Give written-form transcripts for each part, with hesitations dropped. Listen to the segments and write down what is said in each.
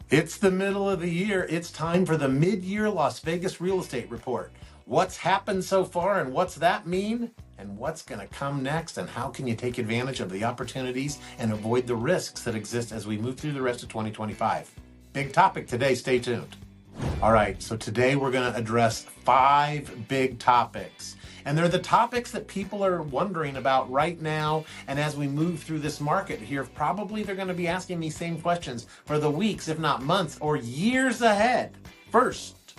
It's the middle of the year. It's time for the mid-year Las Vegas real estate report. What's happened so far and what's that mean? And what's going to come next? And how can you take advantage of the opportunities and avoid the risks that exist as we move through the rest of 2025? Big topic today. Stay tuned. All right, so today we're going to address 5 big topics. And they're the topics that people are wondering about right now. And as we move through this market here, probably they're going to be asking these same questions for the weeks, if not months or years ahead. First,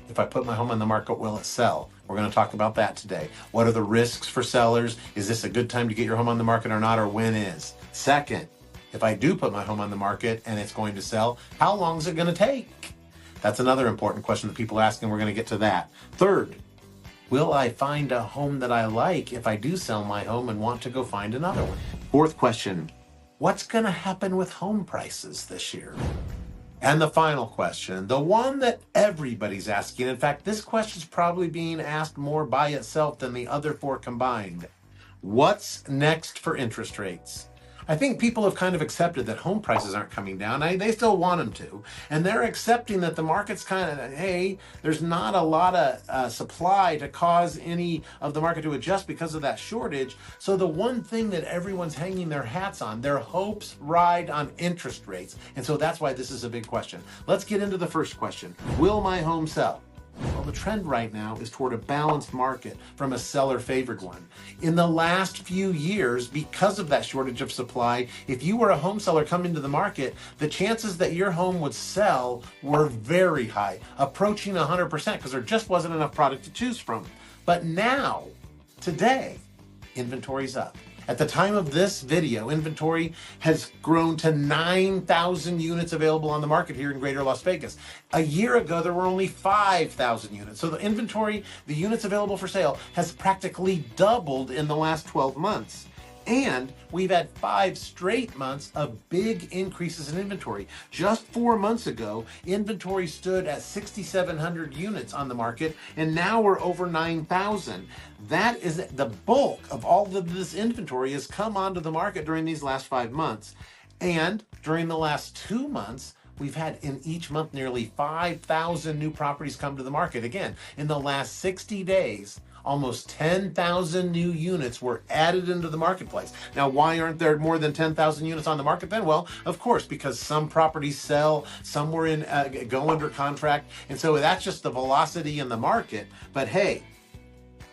if I put my home on the market, will it sell? We're going to talk about that today. What are the risks for sellers? Is this a good time to get your home on the market or not, or when is? Second, if I do put my home on the market and it's going to sell, how long is it going to take? That's another important question that people ask, and we're going to get to that. Third, will I find a home that I like if I do sell my home and want to go find another one? Fourth question, what's going to happen with home prices this year? And the final question, the one that everybody's asking, in fact, this question is probably being asked more by itself than the other 4 combined. What's next for interest rates? I think people have kind of accepted that home prices aren't coming down. They still want them to. And they're accepting that the market's kind of, hey, there's not a lot of supply to cause any of the market to adjust because of that shortage. So the one thing that everyone's hanging their hats on, their hopes ride on interest rates. And so that's why this is a big question. Let's get into the first question. Will my home sell? Well, the trend right now is toward a balanced market from a seller-favored one. In the last few years, because of that shortage of supply, if you were a home seller coming into the market, the chances that your home would sell were very high, approaching 100%, because there just wasn't enough product to choose from. But now, today, inventory's up. At the time of this video, inventory has grown to 9,000 units available on the market here in Greater Las Vegas. A year ago, there were only 5,000 units. So the inventory, the units available for sale, has practically doubled in the last 12 months. And we've had 5 straight months of big increases in inventory. Just 4 months ago, inventory stood at 6,700 units on the market, and now we're over 9,000. That is the bulk of all of this inventory has come onto the market during these last 5 months. And during the last 2 months, we've had in each month nearly 5,000 new properties come to the market. Again, in the last 60 days, almost 10,000 new units were added into the marketplace. Now, why aren't there more than 10,000 units on the market then? Well, of course, because some properties sell, some were go under contract. And so that's just the velocity in the market. But hey,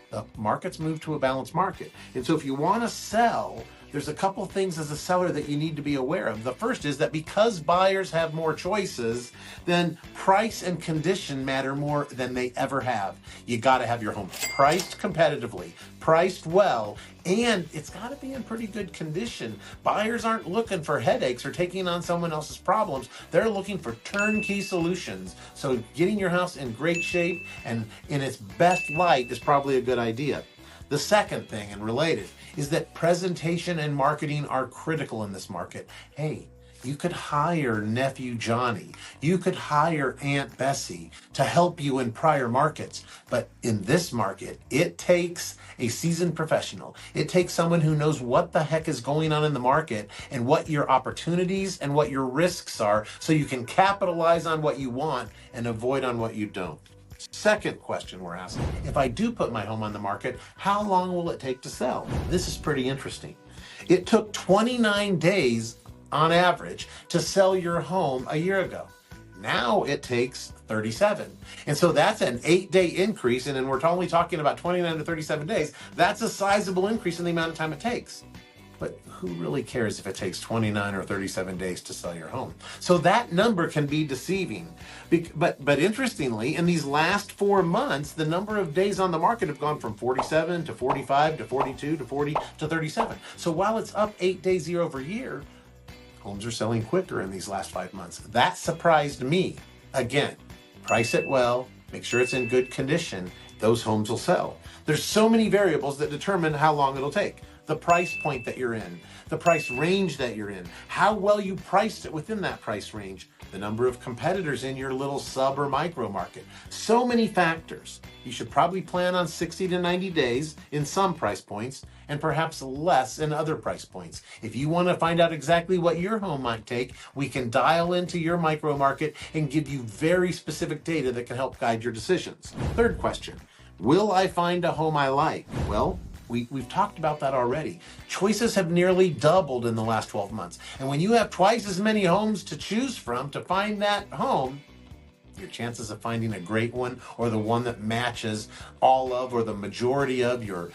the market's moved to a balanced market. And so if you want to sell, there's a couple things as a seller that you need to be aware of. The first is that because buyers have more choices, then price and condition matter more than they ever have. You got to have your home priced competitively, priced well, and it's got to be in pretty good condition. Buyers aren't looking for headaches or taking on someone else's problems. They're looking for turnkey solutions. So getting your house in great shape and in its best light is probably a good idea. The second thing, and related, is that presentation and marketing are critical in this market. Hey, you could hire Nephew Johnny. You could hire Aunt Bessie to help you in prior markets. But in this market, it takes a seasoned professional. It takes someone who knows what the heck is going on in the market and what your opportunities and what your risks are, so you can capitalize on what you want and avoid on what you don't. Second question we're asking, if I do put my home on the market, how long will it take to sell? This is pretty interesting. It took 29 days on average to sell your home a year ago. Now it takes 37. And so that's an 8-day increase. And then we're only talking about 29 to 37 days. That's a sizable increase in the amount of time it takes. But who really cares if it takes 29 or 37 days to sell your home? So that number can be deceiving. But interestingly, in these last 4 months, the number of days on the market have gone from 47 to 45 to 42 to 40 to 37. So while it's up 8 days year over year, homes are selling quicker in these last 5 months. That surprised me. Again, price it well, make sure it's in good condition. Those homes will sell. There's so many variables that determine how long it'll take. the price point that you're in, the price range that you're in, how well you priced it within that price range, the number of competitors in your little sub or micro market. So many factors. You should probably plan on 60 to 90 days in some price points and perhaps less in other price points. If you want to find out exactly what your home might take, we can dial into your micro market and give you very specific data that can help guide your decisions. Third question, will I find a home I like? Well, we've talked about that already. Choices have nearly doubled in the last 12 months. And when you have twice as many homes to choose from to find that home, your chances of finding a great one or the one that matches all of or the majority of your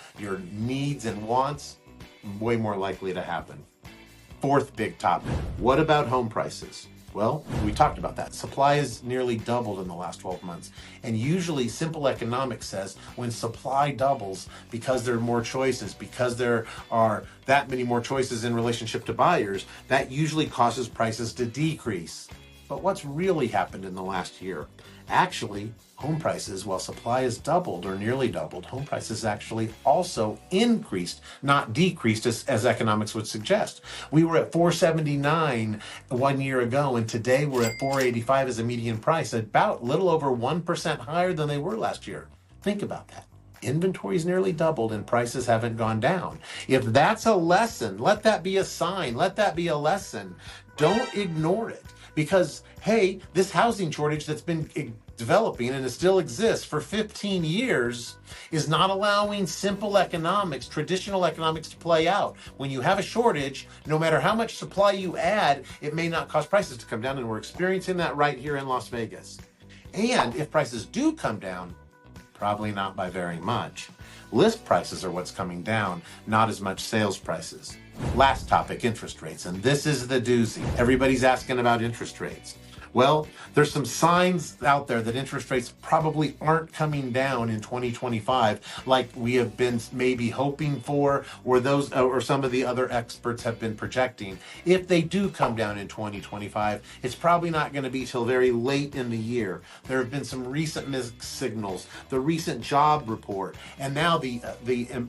needs and wants, way more likely to happen. Fourth big topic, what about home prices? Well, we talked about that. Supply has nearly doubled in the last 12 months. And usually simple economics says when supply doubles, because there are more choices, because there are that many more choices in relationship to buyers, that usually causes prices to decrease. But what's really happened in the last year? Actually, home prices, while supply has doubled or nearly doubled, home prices actually also increased, not decreased as economics would suggest. We were at 479 1 year ago, and today we're at 485 as a median price, about little over 1% higher than they were last year. Think about that. Inventory's nearly doubled and prices haven't gone down. If that's a lesson, let that be a sign, let that be a lesson. Don't ignore it. Because, hey, this housing shortage that's been developing and it still exists for 15 years is not allowing simple economics, traditional economics to play out. When you have a shortage, no matter how much supply you add, it may not cause prices to come down, and we're experiencing that right here in Las Vegas. And if prices do come down, probably not by very much. List prices are what's coming down, not as much sales prices. Last topic, interest rates, and this is the doozy. Everybody's asking about interest rates. Well, there's some signs out there that interest rates probably aren't coming down in 2025 like we have been maybe hoping for, or some of the other experts have been projecting. If they do come down in 2025, it's probably not going to be till very late in the year. There have been some recent mixed signals, the recent job report, and now the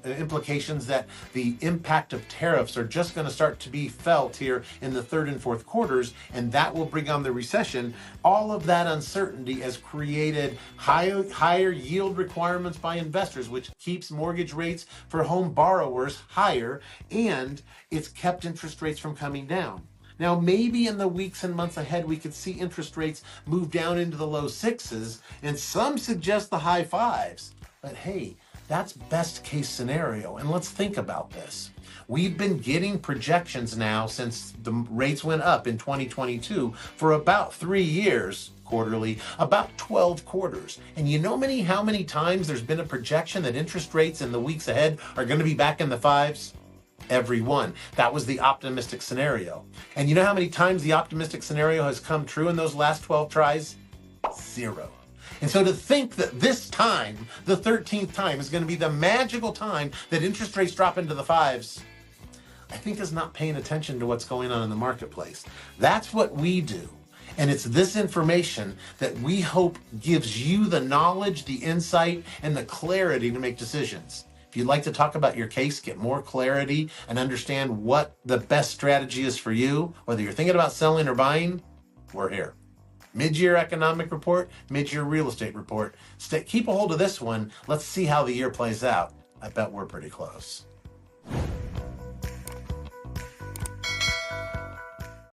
implications that the impact of tariffs are just going to start to be felt here in the third and fourth quarters, and that will bring on the recession. All of that uncertainty has created higher yield requirements by investors, which keeps mortgage rates for home borrowers higher, and it's kept interest rates from coming down. Now, maybe in the weeks and months ahead, we could see interest rates move down into the low sixes, and some suggest the high fives. But hey, that's best case scenario. And let's think about this. We've been getting projections now since the rates went up in 2022 for about 3 years quarterly, about 12 quarters. And you know how many times there's been a projection that interest rates in the weeks ahead are going to be back in the fives? Every one. That was the optimistic scenario. And you know how many times the optimistic scenario has come true in those last 12 tries? 0. And so to think that this time, the 13th time, is going to be the magical time that interest rates drop into the fives, I think is not paying attention to what's going on in the marketplace. That's what we do. And it's this information that we hope gives you the knowledge, the insight, and the clarity to make decisions. If you'd like to talk about your case, get more clarity, and understand what the best strategy is for you, whether you're thinking about selling or buying, we're here. Mid-year economic report, mid-year real estate report. Keep a hold of this one. Let's see how the year plays out. I bet we're pretty close.